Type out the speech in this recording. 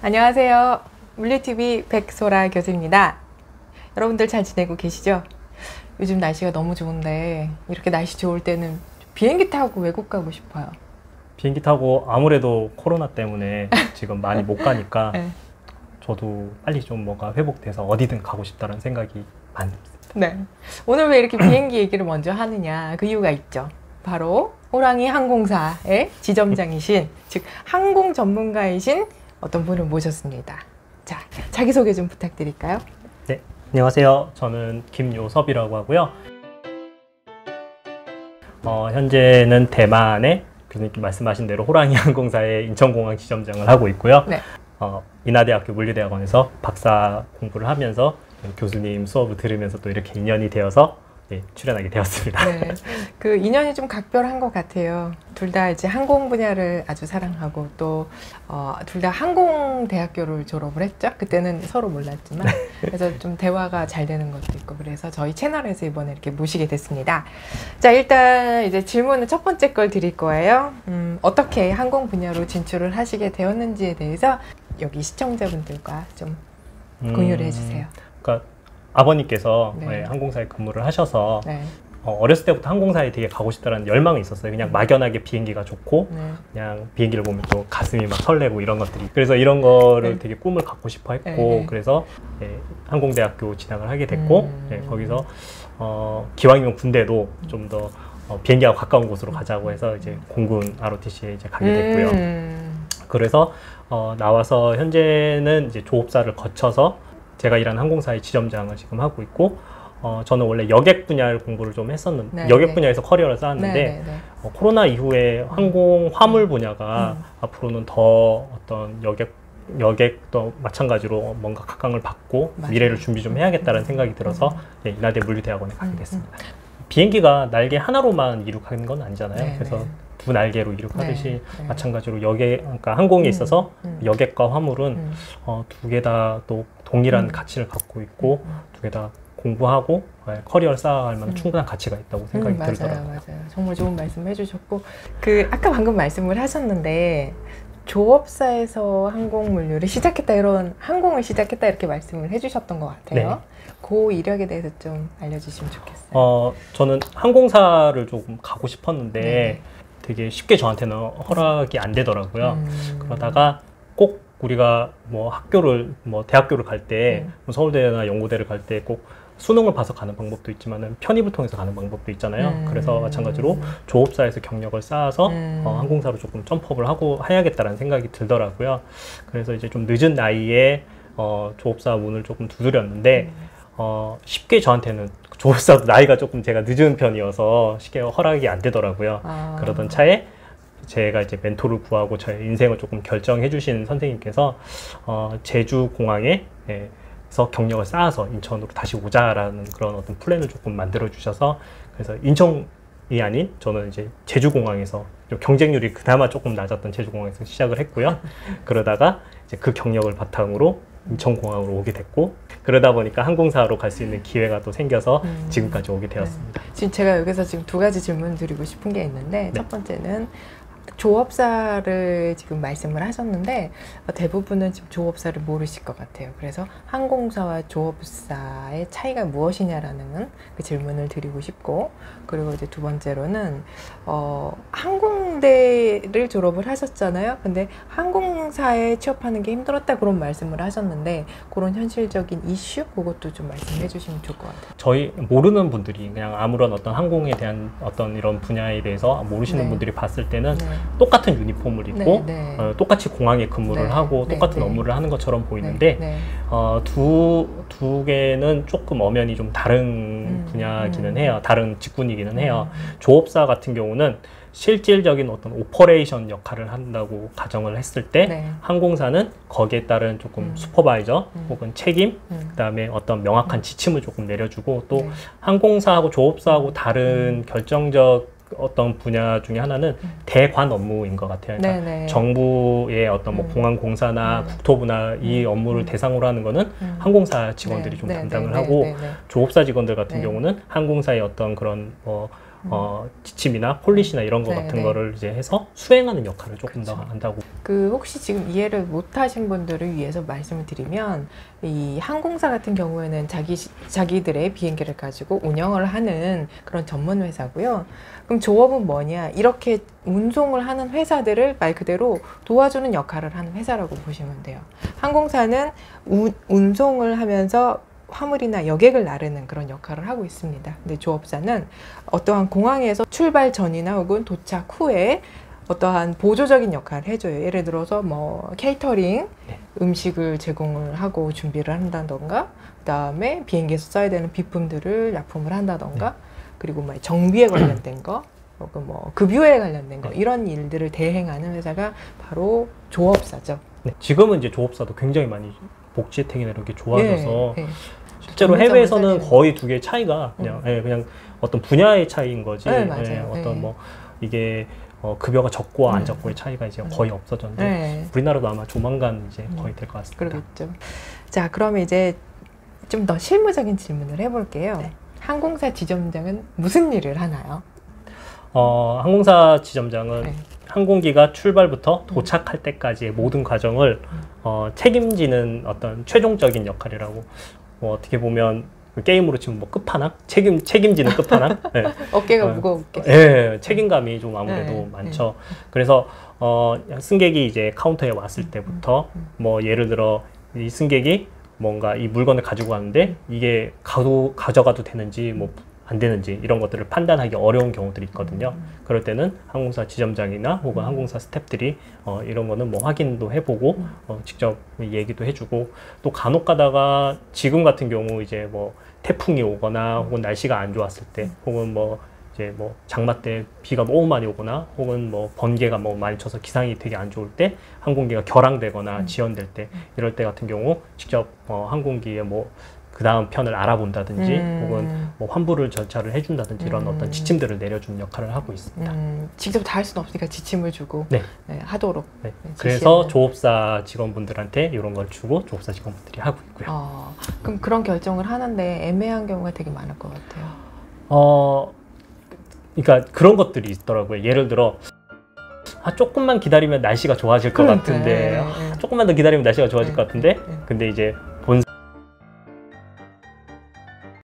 안녕하세요. 물류TV 백소라 교수입니다. 여러분들 잘 지내고 계시죠? 요즘 날씨가 너무 좋은데 이렇게 날씨 좋을 때는 비행기 타고 외국 가고 싶어요. 비행기 타고 아무래도 코로나 때문에 지금 많이 못 가니까 네. 저도 빨리 좀 뭔가 회복돼서 어디든 가고 싶다는 생각이 많습니다. 네. 오늘 왜 이렇게 비행기 얘기를 먼저 하느냐, 그 이유가 있죠. 바로 호랑이 항공사의 지점장이신, 즉 항공 전문가이신 어떤 분을 모셨습니다. 자, 자기소개 좀 부탁드릴까요? 네, 안녕하세요. 저는 김요섭이라고 하고요. 현재는 대만의 교수님께 말씀하신 대로 호랑이 항공사의 인천공항 지점장을 하고 있고요. 네. 인하대학교 물류대학원에서 박사 공부를 하면서 교수님 수업을 들으면서 또 이렇게 인연이 되어서 출연하게 되었습니다. 네, 그 인연이 좀 각별한 것 같아요. 둘 다 이제 항공 분야를 아주 사랑하고 또 둘 다 항공대학교를 졸업을 했죠. 그때는 서로 몰랐지만 그래서 좀 대화가 잘 되는 것도 있고 그래서 저희 채널에서 이번에 이렇게 모시게 됐습니다. 자, 일단 이제 질문은 첫 번째 걸 드릴 거예요. 어떻게 항공 분야로 진출을 하시게 되었는지에 대해서 여기 시청자분들과 좀 공유를 해주세요. 그러니까 아버님께서 네. 항공사에 근무를 하셔서 네. 어렸을 때부터 항공사에 되게 가고 싶다는 열망이 있었어요. 그냥 막연하게 비행기가 좋고 네. 그냥 비행기를 보면 또 가슴이 막 설레고 이런 것들이, 그래서 이런 거를 네. 되게 꿈을 갖고 싶어 했고 네. 그래서 항공대학교 진학을 하게 됐고 거기서 기왕이면 군대도 좀 더 비행기하고 가까운 곳으로 가자고 해서 이제 공군 ROTC에 이제 가게 됐고요. 그래서 나와서 현재는 이제 조업사를 거쳐서 제가 일하는 항공사의 지점장을 지금 하고 있고, 저는 원래 여객 분야를 공부를 좀 했었는데, 네, 여객 네. 분야에서 커리어를 쌓았는데, 코로나 이후에 항공 화물 분야가 앞으로는 더 어떤 여객도 마찬가지로 뭔가 각광을 받고 맞아요. 미래를 준비 좀 해야겠다는 생각이 들어서 인하대 물류대학원에 가게 됐습니다. 비행기가 날개 하나로만 이륙하는 건 아니잖아요. 네, 그래서 네. 두 날개로 이륙하듯이 네. 마찬가지로 그러니까 항공에 있어서 여객과 화물은 두 개 다 또 동일한 가치를 갖고 있고 두 개 다 공부하고 커리어를 쌓아갈 만한 충분한 가치가 있다고 생각이 들더라고요. 맞아요. 정말 좋은 말씀 해주셨고, 아까 방금 말씀을 하셨는데 조업사에서 항공물류를 시작했다, 이런 항공을 시작했다 이렇게 말씀을 해주셨던 것 같아요. 네. 그 이력에 대해서 좀 알려주시면 좋겠어요. 저는 항공사를 조금 가고 싶었는데 네. 되게 쉽게 저한테는 허락이 안 되더라고요. 그러다가 꼭 우리가 대학교를 갈 때 서울대나 연고대를 갈 때 꼭 수능을 봐서 가는 방법도 있지만은 편입을 통해서 가는 방법도 있잖아요. 그래서 마찬가지로 조업사에서 경력을 쌓아서 항공사로 조금 점프업을 하고 해야겠다라는 생각이 들더라고요. 그래서 이제 좀 늦은 나이에 조업사 문을 조금 두드렸는데 쉽게 저한테는 조업사도 나이가 조금 제가 늦은 편이어서 쉽게 허락이 안 되더라고요. 그러던 차에 제가 이제 멘토를 구하고 저의 인생을 조금 결정해 주신 선생님께서 제주공항에 서 경력을 쌓아서 인천으로 다시 오자라는 그런 어떤 플랜을 조금 만들어 주셔서, 그래서 인천이 아닌 저는 이제 제주공항에서 경쟁률이 그나마 조금 낮았던 제주공항에서 시작을 했고요. 그러다가 이제 그 경력을 바탕으로 인천공항으로 오게 됐고, 그러다 보니까 항공사로 갈 수 있는 기회가 또 생겨서 지금까지 오게 되었습니다. 지금 제가 여기서 지금 두 가지 질문 드리고 싶은 게 있는데, 첫 번째는 조업사를 지금 말씀을 하셨는데 대부분은 지금 조업사를 모르실 것 같아요. 그래서 항공사와 조업사의 차이가 무엇이냐라는 그 질문을 드리고 싶고, 그리고 이제 두 번째로는 항공대를 졸업을 하셨잖아요. 근데 항공사에 취업하는 게 힘들었다 그런 말씀을 하셨는데, 그런 현실적인 이슈 그것도 좀 말씀해 주시면 좋을 것 같아요. 저희 모르는 분들이 그냥 아무런 어떤 항공에 대한 어떤 이런 분야에 대해서 모르시는 분들이 봤을 때는 똑같은 유니폼을 입고 똑같이 공항에 근무를 하고 똑같은 업무를 하는 것처럼 보이는데 두 개는 조금 엄연히 좀 다른 분야기는 해요. 다른 직군이기는 해요. 조업사 같은 경우는 실질적인 어떤 오퍼레이션 역할을 한다고 가정을 했을 때 항공사는 거기에 따른 조금 슈퍼바이저 혹은 책임, 그다음에 어떤 명확한 지침을 조금 내려주고, 또 항공사하고 조업사하고 다른 결정적 어떤 분야 중에 하나는 대관 업무인 것 같아요. 그러니까 정부의 어떤 뭐 공항공사나 국토부나 이 업무를 대상으로 하는 거는 항공사 직원들이 좀 담당을 하고, 조업사 직원들 같은 경우는 항공사의 어떤 그런 지침이나 폴리시나 이런 거 같은 거를 이제 해서 수행하는 역할을 조금 더 한다고. 그 혹시 지금 이해를 못하신 분들을 위해서 말씀을 드리면 이 항공사 같은 경우에는 자기들의 비행기를 가지고 운영을 하는 그런 전문 회사고요. 그럼 조업은 뭐냐? 이렇게 운송을 하는 회사들을 말 그대로 도와주는 역할을 하는 회사라고 보시면 돼요. 항공사는 운송을 하면서 화물이나 여객을 나르는 그런 역할을 하고 있습니다. 근데 조업사는 어떠한 공항에서 출발 전이나 혹은 도착 후에 어떠한 보조적인 역할을 해줘요. 예를 들어서 뭐 케이터링, 음식을 제공을 하고 준비를 한다던가, 그 다음에 비행기에서 써야 되는 비품들을 납품을 한다던가, 그리고 뭐 정비에 관련된 거, 혹은 뭐 급유에 관련된 거, 이런 일들을 대행하는 회사가 바로 조업사죠. 네, 지금은 이제 조업사도 굉장히 많이 복지 혜택이나 이런 게 좋아져서 실제로 해외에서는 거의 두 개의 차이가 그냥 어떤 분야의 차이인 거지. 어떤 뭐 이게 급여가 적고와 안 적고의 차이가 이제 거의 없어졌는데 우리나라도 아마 조만간 이제 거의 될 것 같습니다. 그러겠죠. 자, 그러면 이제 좀 더 실무적인 질문을 해볼게요. 항공사 지점장은 무슨 일을 하나요? 항공사 지점장은 항공기가 출발부터 도착할 때까지의 모든 과정을 책임지는 어떤 최종적인 역할이라고, 어떻게 보면 게임으로 치면 뭐 끝판왕? 책임지는 끝판왕? 어깨가 무거울게. 책임감이 좀 아무래도 많죠. 그래서 승객이 이제 카운터에 왔을 때부터 뭐 예를 들어 이 승객이 뭔가 이 물건을 가지고 가는데 이게 가져가도 되는지 뭐 안 되는지 이런 것들을 판단하기 어려운 경우들이 있거든요. 그럴 때는 항공사 지점장이나 혹은 항공사 스태프들이 이런 거는 뭐 확인도 해보고 직접 얘기도 해주고, 또 간혹 가다가 지금 같은 경우 이제 뭐 태풍이 오거나 혹은 날씨가 안 좋았을 때, 혹은 뭐 이제 뭐 장마 때 비가 너무 많이 오거나 혹은 뭐 번개가 뭐 많이 쳐서 기상이 되게 안 좋을 때, 항공기가 결항되거나 지연될 때, 이럴 때 같은 경우 직접 항공기에 뭐 그 다음 편을 알아본다든지 혹은 뭐 환불을 절차를 해준다든지 이런 어떤 지침들을 내려주는 역할을 하고 있습니다. 직접 다 할 수는 없으니까 지침을 주고 하도록. 그래서 조업사 직원분들한테 이런 걸 주고 조업사 직원분들이 하고 있고요. 그럼 그런 결정을 하는데 애매한 경우가 되게 많을 것 같아요. 그러니까 그런 것들이 있더라고요. 예를 들어 조금만 기다리면 날씨가 좋아질 것 같은데 조금만 더 기다리면 날씨가 좋아질 것 같은데 근데 이제